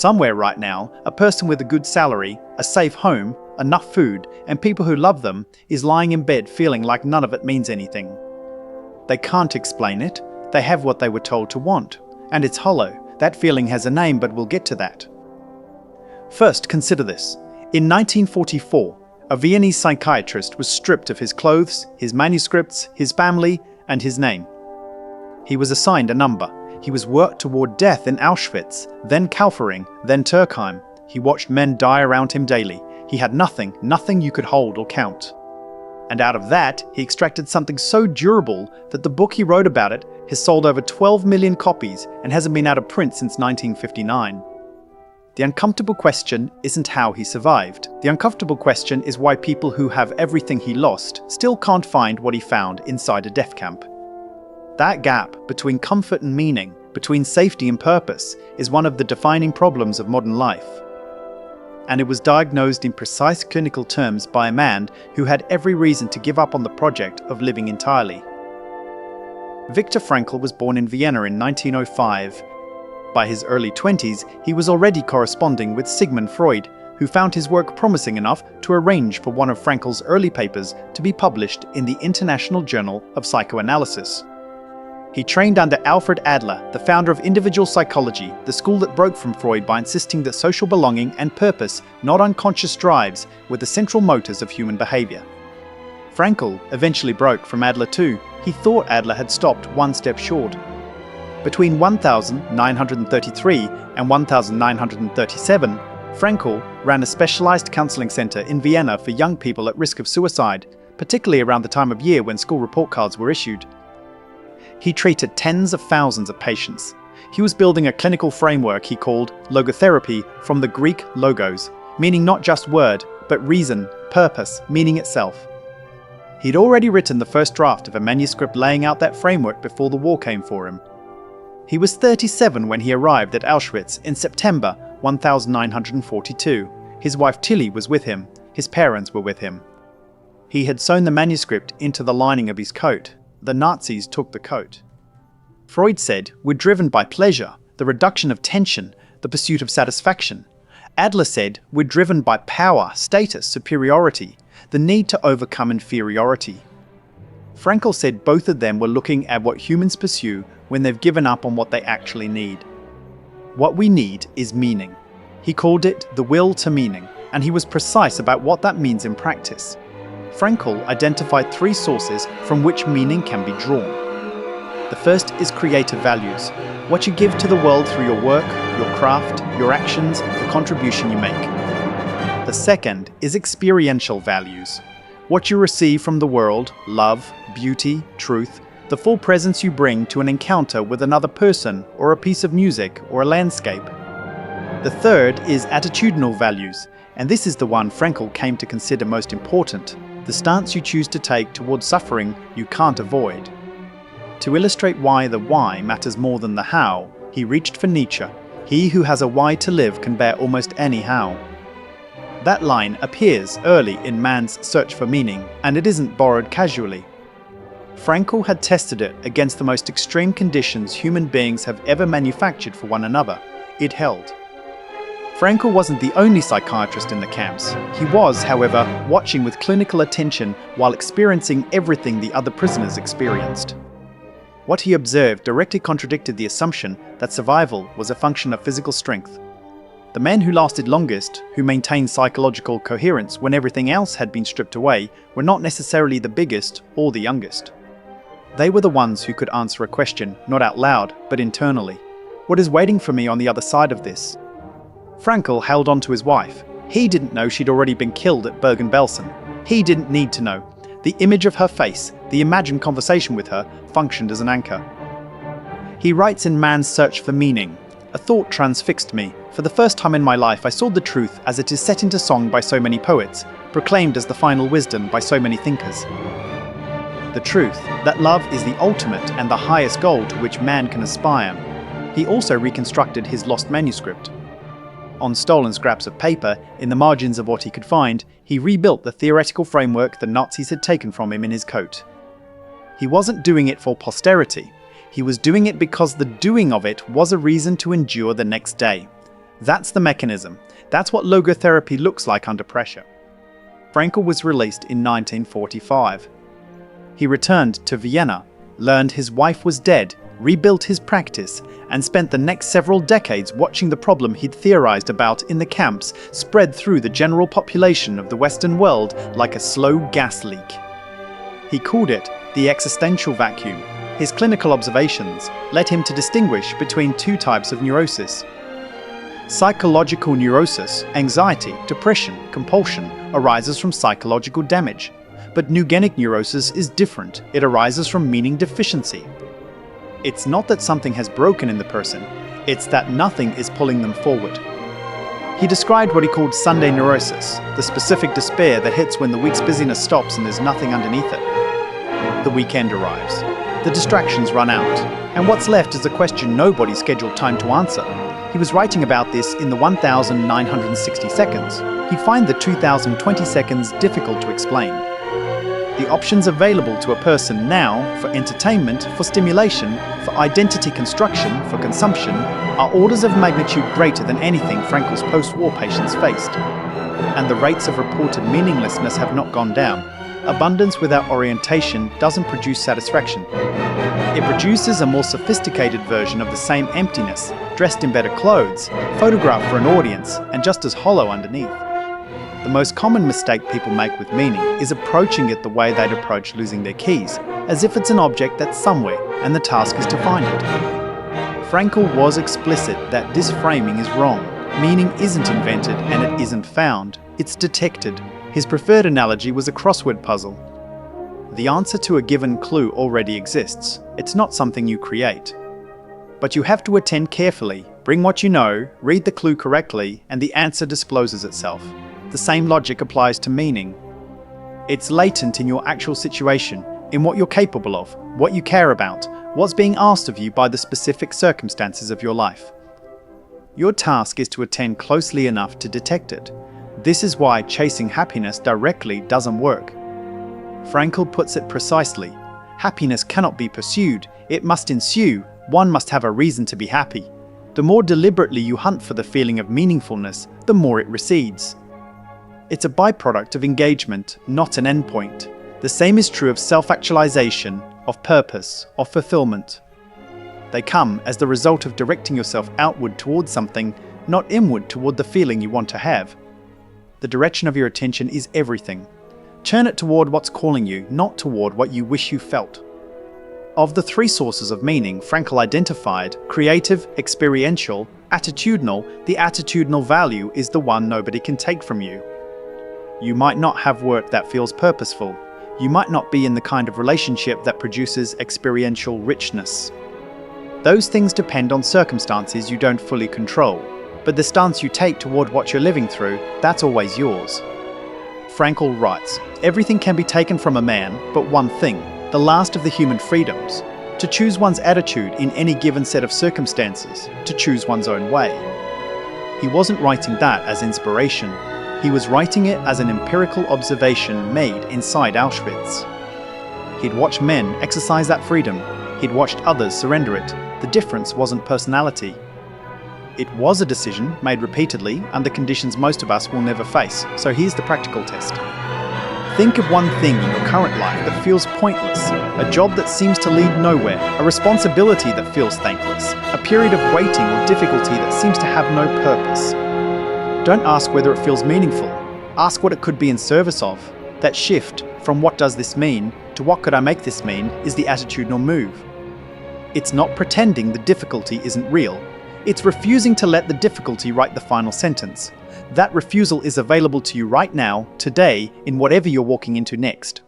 Somewhere right now, a person with a good salary, a safe home, enough food, and people who love them is lying in bed feeling like none of it means anything. They can't explain it. They have what they were told to want. And it's hollow. That feeling has a name, but we'll get to that. First, consider this. In 1944, a Viennese psychiatrist was stripped of his clothes, his manuscripts, his family, and his name. He was assigned a number. He was worked toward death in Auschwitz, then Kaufering, then Turkheim. He watched men die around him daily. He had nothing you could hold or count. And out of that, he extracted something so durable that the book he wrote about it has sold over 12 million copies and hasn't been out of print since 1959. The uncomfortable question isn't how he survived. The uncomfortable question is why people who have everything he lost still can't find what he found inside a death camp. That gap between comfort and meaning, between safety and purpose, is one of the defining problems of modern life. And it was diagnosed in precise clinical terms by a man who had every reason to give up on the project of living entirely. Viktor Frankl was born in Vienna in 1905. By his early 20s, he was already corresponding with Sigmund Freud, who found his work promising enough to arrange for one of Frankl's early papers to be published in the International Journal of Psychoanalysis. He trained under Alfred Adler, the founder of individual psychology, the school that broke from Freud by insisting that social belonging and purpose, not unconscious drives, were the central motors of human behavior. Frankl eventually broke from Adler too. He thought Adler had stopped one step short. Between 1933 and 1937, Frankl ran a specialized counseling center in Vienna for young people at risk of suicide, particularly around the time of year when school report cards were issued. He treated tens of thousands of patients. He was building a clinical framework he called Logotherapy, from the Greek logos, meaning not just word, but reason, purpose, meaning itself. He'd already written the first draft of a manuscript laying out that framework before the war came for him. He was 37 when he arrived at Auschwitz in September 1942. His wife Tilly was with him. His parents were with him. He had sewn the manuscript into the lining of his coat. The Nazis took the coat. Freud said, "We're driven by pleasure, the reduction of tension, the pursuit of satisfaction." Adler said, "We're driven by power, status, superiority, the need to overcome inferiority." Frankl said both of them were looking at what humans pursue when they've given up on what they actually need. What we need is meaning. He called it the will to meaning, and he was precise about what that means in practice. Frankl identified three sources from which meaning can be drawn. The first is creative values, what you give to the world through your work, your craft, your actions, the contribution you make. The second is experiential values, what you receive from the world, love, beauty, truth, the full presence you bring to an encounter with another person or a piece of music or a landscape. The third is attitudinal values, and this is the one Frankl came to consider most important. The stance you choose to take towards suffering you can't avoid. To illustrate why the why matters more than the how, he reached for Nietzsche. He who has a why to live can bear almost any how. That line appears early in man's search for meaning, and it isn't borrowed casually. Frankl had tested it against the most extreme conditions human beings have ever manufactured for one another. It held. Frankl wasn't the only psychiatrist in the camps. He was, however, watching with clinical attention while experiencing everything the other prisoners experienced. What he observed directly contradicted the assumption that survival was a function of physical strength. The men who lasted longest, who maintained psychological coherence when everything else had been stripped away, were not necessarily the biggest or the youngest. They were the ones who could answer a question, not out loud, but internally. What is waiting for me on the other side of this? Frankl held on to his wife. He didn't know she'd already been killed at Bergen-Belsen. He didn't need to know. The image of her face, the imagined conversation with her, functioned as an anchor. He writes in Man's Search for Meaning, "A thought transfixed me. For the first time in my life I saw the truth as it is set into song by so many poets, proclaimed as the final wisdom by so many thinkers. The truth, that love is the ultimate and the highest goal to which man can aspire." He also reconstructed his lost manuscript. On stolen scraps of paper, in the margins of what he could find, he rebuilt the theoretical framework the Nazis had taken from him in his coat. He wasn't doing it for posterity. He was doing it because the doing of it was a reason to endure the next day. That's the mechanism. That's what logotherapy looks like under pressure. Frankl was released in 1945. He returned to Vienna, learned his wife was dead, rebuilt his practice, and spent the next several decades watching the problem he'd theorized about in the camps spread through the general population of the Western world like a slow gas leak. He called it the existential vacuum. His clinical observations led him to distinguish between two types of neurosis. Psychological neurosis, anxiety, depression, compulsion, arises from psychological damage. But neurogenic neurosis is different. It arises from meaning deficiency. It's not that something has broken in the person, it's that nothing is pulling them forward. He described what he called Sunday neurosis, the specific despair that hits when the week's busyness stops and there's nothing underneath it. The weekend arrives. The distractions run out, and what's left is a question nobody scheduled time to answer. He was writing about this in the 1,960 seconds. He'd find the 2,020 seconds difficult to explain. The options available to a person now for entertainment, for stimulation, for identity construction, for consumption, are orders of magnitude greater than anything Frankl's post-war patients faced. And the rates of reported meaninglessness have not gone down. Abundance without orientation doesn't produce satisfaction. It produces a more sophisticated version of the same emptiness, dressed in better clothes, photographed for an audience, and just as hollow underneath. The most common mistake people make with meaning is approaching it the way they'd approach losing their keys, as if it's an object that's somewhere, and the task is to find it. Frankl was explicit that this framing is wrong. Meaning isn't invented and it isn't found, it's detected. His preferred analogy was a crossword puzzle. The answer to a given clue already exists. It's not something you create. But you have to attend carefully, bring what you know, read the clue correctly, and the answer discloses itself. The same logic applies to meaning. It's latent in your actual situation, in what you're capable of, what you care about, what's being asked of you by the specific circumstances of your life. Your task is to attend closely enough to detect it. This is why chasing happiness directly doesn't work. Frankl puts it precisely. Happiness cannot be pursued, it must ensue. One must have a reason to be happy. The more deliberately you hunt for the feeling of meaningfulness, the more it recedes. It's a byproduct of engagement, not an endpoint. The same is true of self-actualization, of purpose, of fulfillment. They come as the result of directing yourself outward towards something, not inward toward the feeling you want to have. The direction of your attention is everything. Turn it toward what's calling you, not toward what you wish you felt. Of the three sources of meaning Frankl identified, creative, experiential, attitudinal, the attitudinal value is the one nobody can take from you. You might not have work that feels purposeful. You might not be in the kind of relationship that produces experiential richness. Those things depend on circumstances you don't fully control, but the stance you take toward what you're living through, that's always yours. Frankl writes, everything can be taken from a man, but one thing, the last of the human freedoms, to choose one's attitude in any given set of circumstances, to choose one's own way. He wasn't writing that as inspiration. He was writing it as an empirical observation made inside Auschwitz. He'd watched men exercise that freedom. He'd watched others surrender it. The difference wasn't personality. It was a decision made repeatedly under conditions most of us will never face. So here's the practical test. Think of one thing in your current life that feels pointless, a job that seems to lead nowhere, a responsibility that feels thankless, a period of waiting or difficulty that seems to have no purpose. Don't ask whether it feels meaningful. Ask what it could be in service of. That shift from what does this mean to what could I make this mean is the attitudinal move. It's not pretending the difficulty isn't real. It's refusing to let the difficulty write the final sentence. That refusal is available to you right now, today, in whatever you're walking into next.